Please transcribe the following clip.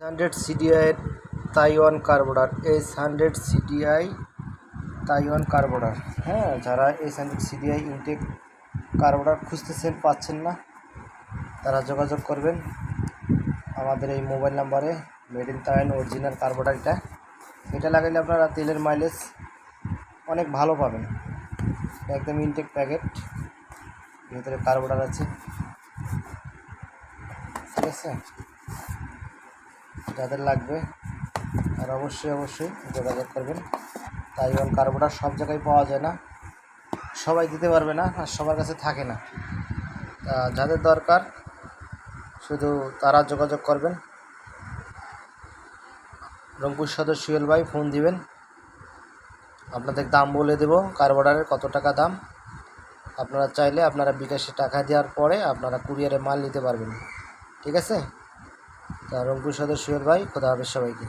S100 CDI Taiwan carburettor, S100 CDI Taiwan carburettor. হ্যাঁ, যারা S100 CDI intact carburettor খুঁজতেছেন, পাচ্ছেন না, তারা যোগাযোগ করবেন আমাদের এই মোবাইল নাম্বারে। Made in Taiwan original carburettor এটা লাগাইলে আপনারা তেলের মাইলেজ অনেক ভালো পাবেন। একদম ইনটেক প্যাকেট, ভিতরে কার্বোরেটর আছে, ঠিক আছে। যাদের লাগবে আর অবশ্যই যোগাযোগ করবেন। তাইওয়ান কার্বোরেটর সব জায়গায় পাওয়া যায় না, সবাই দিতে পারবে না, আর সবার কাছে থাকে না। যাদের দরকার শুধু তারা যোগাযোগ করবেন। রংপুর সদর সুয়েল ভাই ফোন দিবেন, আপনাদের দাম বলে দেব কার্বোরেটরের কত টাকা দাম। আপনারা চাইলে আপনারা বিকাশে টাকা দেওয়ার পরে আপনারা কুরিয়ারে মাল নিতে পারবেন, ঠিক আছে। তা রংপুর সদর সুয়েল ভাই, খোদা হাফেজ সবাইকে।